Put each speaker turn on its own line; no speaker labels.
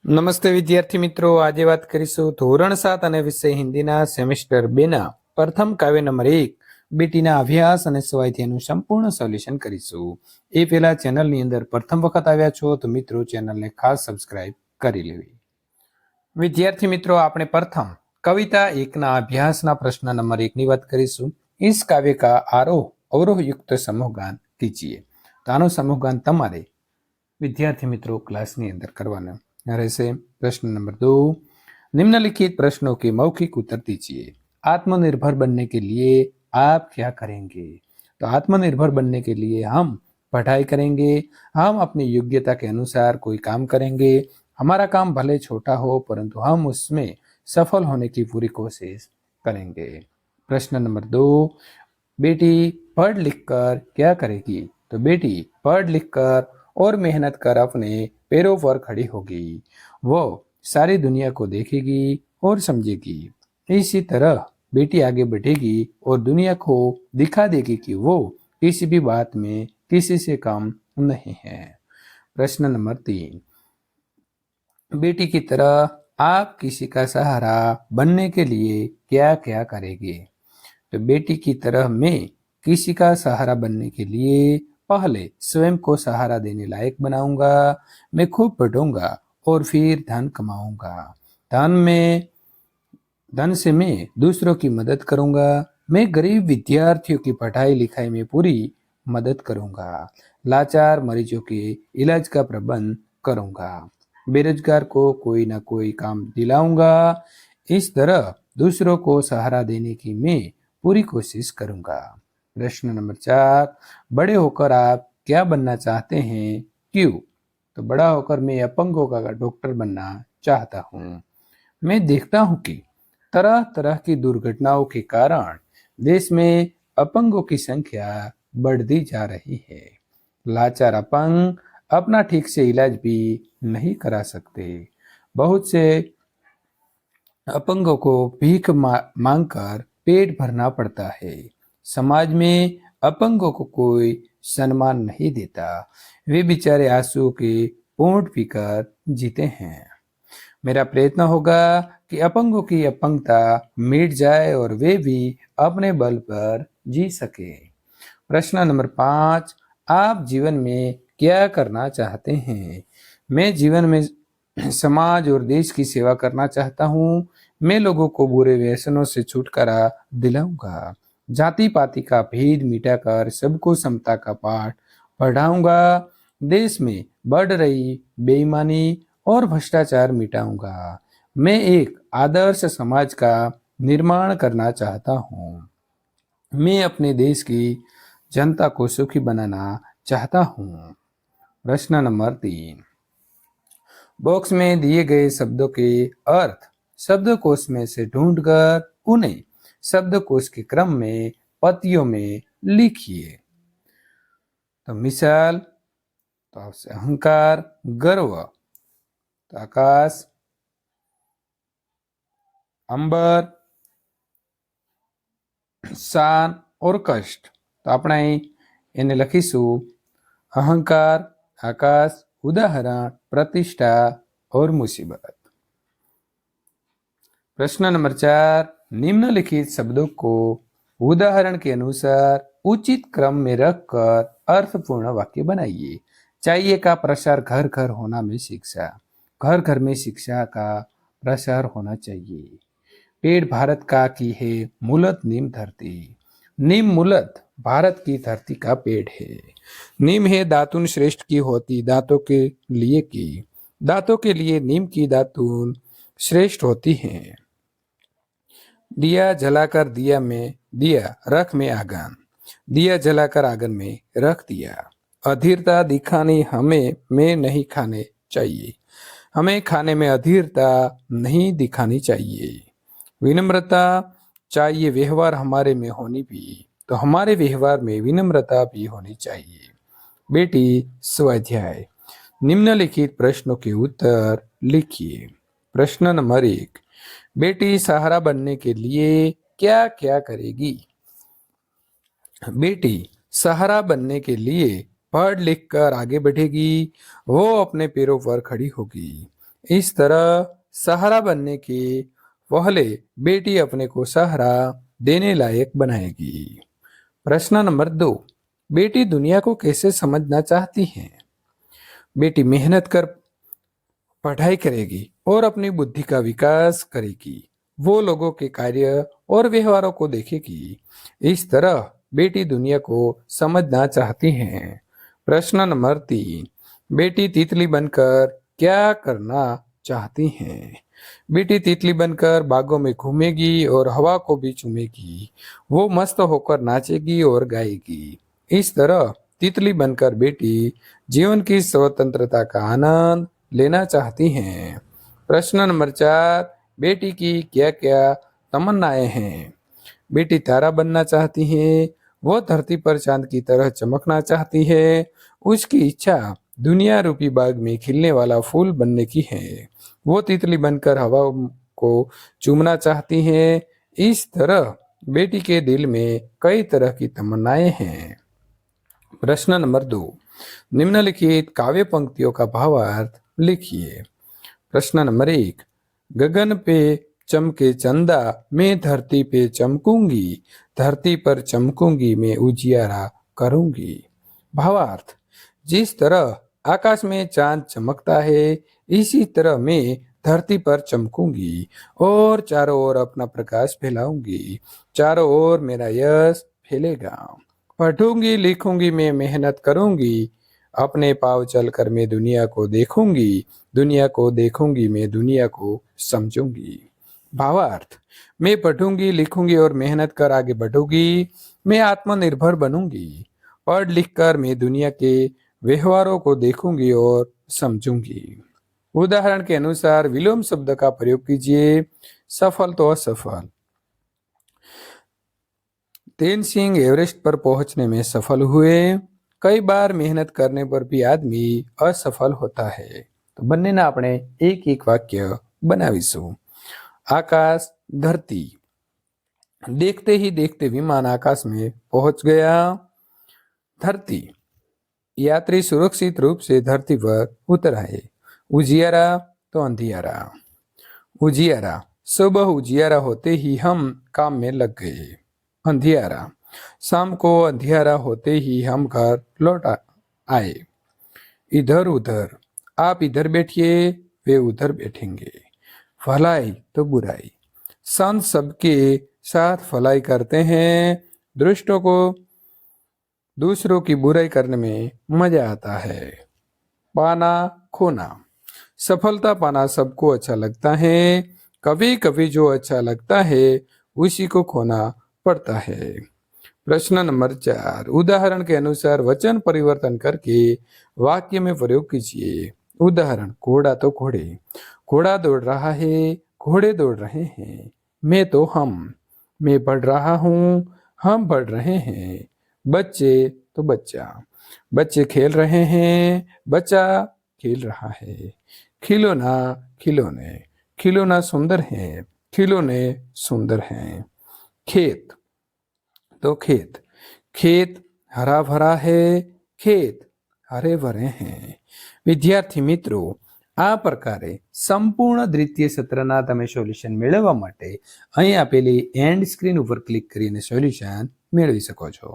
નમસ્તે વિદ્યાર્થી મિત્રો, આજે વાત કરીશું ધોરણ 7 અને વિષય હિન્દીના સેમેસ્ટર 2 ના પ્રથમ કાવ્ય નંબર 1 બેટીના અભ્યાસ અને સ્વાધ્યાયનું સંપૂર્ણ સોલ્યુશન કરીશું। એ પહેલા ચેનલની અંદર પ્રથમ વખત આવ્યા છો તો મિત્રો ચેનલને ખાસ સબસ્ક્રાઇબ કરી લેવી। વિદ્યાર્થી મિત્રો, આપણે પ્રથમ કવિતા 1 ના અભ્યાસના પ્રશ્ન નંબર 1 ની વાત કરીશું। इस काव्य का आरोह अवरोह युक्त समूहगान कीजिए। तो आनो समूहगान तमारे विद्यार्थी मित्रों क्लासनी अंदर करवाना રહેશે। प्रश्न नंबर 2, निम्नलिखित प्रश्नों के मौखिक उत्तर दीजिए। आत्मनिर्भर बनने के लिए आप क्या करेंगे? तो आत्मनिर्भर बनने के लिए हम पढ़ाई करेंगे, हम अपनी योग्यता के अनुसार कोई काम करेंगे। हमारा काम भले छोटा हो परंतु हम उसमें सफल होने की पूरी कोशिश करेंगे। प्रश्न नंबर 2, बेटी पढ़ लिख कर क्या करेगी? तो बेटी पढ़ लिख कर और मेहनत कर अपने पैरों पर खड़ी होगी। वो सारी दुनिया को देखेगी और समझेगी। इसी तरह बेटी आगे बढ़ेगी और दुनिया को दिखा देगी कि वो किसी भी बात में किसी से कम नहीं है। प्रश्न नंबर 3, बेटी की तरह आप किसी का सहारा बनने के लिए क्या क्या करेंगे? तो बेटी की तरह मैं किसी का सहारा बनने के लिए पहले स्वयं को सहारा देने लायक बनाऊंगा। मैं खूब पढ़ूंगा और फिर धन कमाऊंगा। धन से मैं दूसरों की मदद करूंगा। मैं गरीब विद्यार्थियों की पढ़ाई लिखाई में पूरी मदद करूंगा। लाचार मरीजों के इलाज का प्रबंध करूंगा। बेरोजगार को कोई ना कोई काम दिलाऊंगा। इस तरह दूसरों को सहारा देने की मैं पूरी कोशिश करूंगा। प्रश्न नंबर 4, बड़े होकर आप क्या बनना चाहते हैं, क्यों? तो बड़ा होकर मैं अपंगों का डॉक्टर बनना चाहता हूँ। मैं देखता हूँ कि तरह तरह की दुर्घटनाओं के कारण देश में अपंगों की संख्या बढ़ती जा रही है। लाचार अपंग अपना ठीक से इलाज भी नहीं करा सकते। बहुत से अपंगों को भीख मांगकर पेट भरना पड़ता है। समाज में अपंगों को कोई सम्मान नहीं देता। वे बेचारे आंसू के पोंछ पीकर जीते हैं। मेरा प्रयत्न होगा कि अपंगों की अपंगता मिट जाए और वे भी अपने बल पर जी सके। प्रश्न नंबर 5, आप जीवन में क्या करना चाहते हैं? मैं जीवन में समाज और देश की सेवा करना चाहता हूँ। मैं लोगों को बुरे व्यसनों से छुटकारा दिलाऊंगा। जाति पाति का भेद मिटाकर सबको समता का पाठ पढ़ाऊंगा। देश में बढ़ रही बेईमानी और भ्रष्टाचार मिटाऊंगा। मैं एक आदर्श समाज का निर्माण करना चाहता हूँ। मैं अपने देश की जनता को सुखी बनाना चाहता हूँ। प्रश्न नंबर 3, बॉक्स में दिए गए शब्दों के अर्थ शब्दकोश में से ढूंढकर उन्हें शब्दकोश के क्रम में पत्तियों में लिखिए। तो मिसाल, तो आपसे अहंकार, गर्व, तो आकाश, अंबर, शान और कष्ट। तो આપણે એને લખીશું अहंकार, आकाश, उदाहरण, प्रतिष्ठा और मुसीबत। प्रश्न नंबर 4, निम्नलिखित शब्दों को उदाहरण के अनुसार उचित क्रम में रखकर अर्थपूर्ण वाक्य बनाइए। चाहिए का प्रसार घर घर होना में शिक्षा, घर घर में शिक्षा का प्रसार होना चाहिए। पेड़ भारत का की है मूलत नीम धरती, नीम मूलत भारत की धरती का पेड़ है। नीम है दातुन श्रेष्ठ की होती दांतों के लिए की, दांतों के लिए नीम की दातुन श्रेष्ठ होती है। दिया जलाकर दिया में दिया रख में आगन, दिया जलाकर आगन में रख दिया। अधीरता दिखानी हमें में नहीं खाने चाहिए, हमें खाने में अधीरता नहीं दिखानी चाहिए। विनम्रता चाहिए व्यवहार हमारे में होनी भी, तो हमारे व्यवहार में विनम्रता भी होनी चाहिए। बेटी स्वाध्याय, निम्नलिखित प्रश्नों के उत्तर लिखिए। प्रश्न नंबर 1, बेटी सहारा बनने के लिए क्या क्या करेगी? बेटी सहारा बनने के लिए पढ़ लिख कर आगे बढ़ेगी। वो अपने पैरों पर खड़ी होगी। इस तरह सहारा बनने के पहले बेटी अपने को सहारा देने लायक बनाएगी। प्रश्न नंबर 2, बेटी दुनिया को कैसे समझना चाहती है? बेटी मेहनत कर पढ़ाई करेगी और अपनी बुद्धि का विकास करेगी। वो लोगों के कार्य और व्यवहारों को देखेगी। इस तरह बेटी दुनिया को समझना चाहती है। प्रश्न नंबर 3, बेटी तितली बनकर क्या करना चाहती है? बेटी तितली बनकर बागों में घूमेगी और हवा को भी चूमेगी। वो मस्त होकर नाचेगी और गाएगी। इस तरह तितली बनकर बेटी जीवन की स्वतंत्रता का आनंद लेना चाहती हैं। प्रश्न नंबर 4, बेटी की क्या क्या तमन्नाएं हैं? बेटी तारा बनना चाहती है। वो धरती पर चांद की तरह चमकना चाहती है। उसकी इच्छा दुनिया रूपी बाग में खिलने वाला फूल बनने की है। वो तितली बनकर हवा को चूमना चाहती है। इस तरह बेटी के दिल में कई तरह की तमन्नाएं हैं। प्रश्न नंबर 2, निम्नलिखित काव्य पंक्तियों का भावार्थ लिखिए। प्रश्न नंबर 1, गगन पे चमके चंदा, मैं धरती पे चमकूंगी, धरती पर चमकूंगी, मैं उजियारा करूंगी। भावार्थ, जिस तरह आकाश में चांद चमकता है, इसी तरह मैं धरती पर चमकूंगी और चारों ओर अपना प्रकाश फैलाऊंगी। चारों ओर मेरा यश फैलेगा। पढ़ूंगी लिखूंगी मैं मेहनत करूंगी, अपने पाँव चलकर मैं दुनिया को देखूंगी, दुनिया को देखूंगी मैं दुनिया को समझूंगी। भावार्थ, मैं पढ़ूंगी लिखूंगी और मेहनत कर आगे बढ़ूंगी, मैं आत्मनिर्भर बनूंगी। पढ़ लिख कर मैं दुनिया के व्यवहारों को देखूंगी और समझूंगी। उदाहरण के अनुसार विलोम शब्द का प्रयोग कीजिए। सफल तो असफल। तेनसिंह एवरेस्ट पर पहुंचने में सफल हुए। कई बार मेहनत करने पर भी आदमी असफल होता है। तो બંનેના આપણે એક એક વાક્ય બનાવીશું। आकाश धरती, देखते ही देखते विमान आकाश में पहुंच गया। धरती, यात्री सुरक्षित रूप से धरती पर उतर आए। उजियारा तो अंधियारा। उजियारा, सुबह उजियारा होते ही हम काम में लग गए। अंधियारा, शाम को अंधियारा होते ही हम घर लौट आए। इधर उधर, आप इधर बैठिए, वे उधर बैठेंगे। भलाई तो बुराई, संत सबके साथ भलाई करते हैं। दुष्टों को दूसरों की बुराई करने में मजा आता है। पाना खोना, सफलता पाना सबको अच्छा लगता है। कभी कभी जो अच्छा लगता है उसी को खोना पड़ता है। प्रश्न नंबर 4, उदाहरण के अनुसार वचन परिवर्तन करके वाक्य में प्रयोग कीजिए। उदाहरण, घोड़ा तो घोड़े, घोड़ा दौड़ रहा है, घोड़े दौड़ रहे हैं। मैं तो हम, मैं पढ़ रहा हूँ, हम पढ़ रहे हैं। बच्चे तो बच्चा, बच्चे खेल रहे हैं, बच्चा खेल रहा है। खिलौना खिलौने, खिलौना सुंदर है, खिलौने सुंदर हैं। खेत तो खेत, खेत हरा भरा है, खेत हरे भरे हैं। વિદ્યાર્થી મિત્રો, આ પ્રકારે સંપૂર્ણ દ્વિતીય સત્રના તમે સોલ્યુશન મેળવવા માટે અહીં આપેલી એન્ડ સ્ક્રીન ઉપર ક્લિક કરીને સોલ્યુશન મેળવી શકો છો।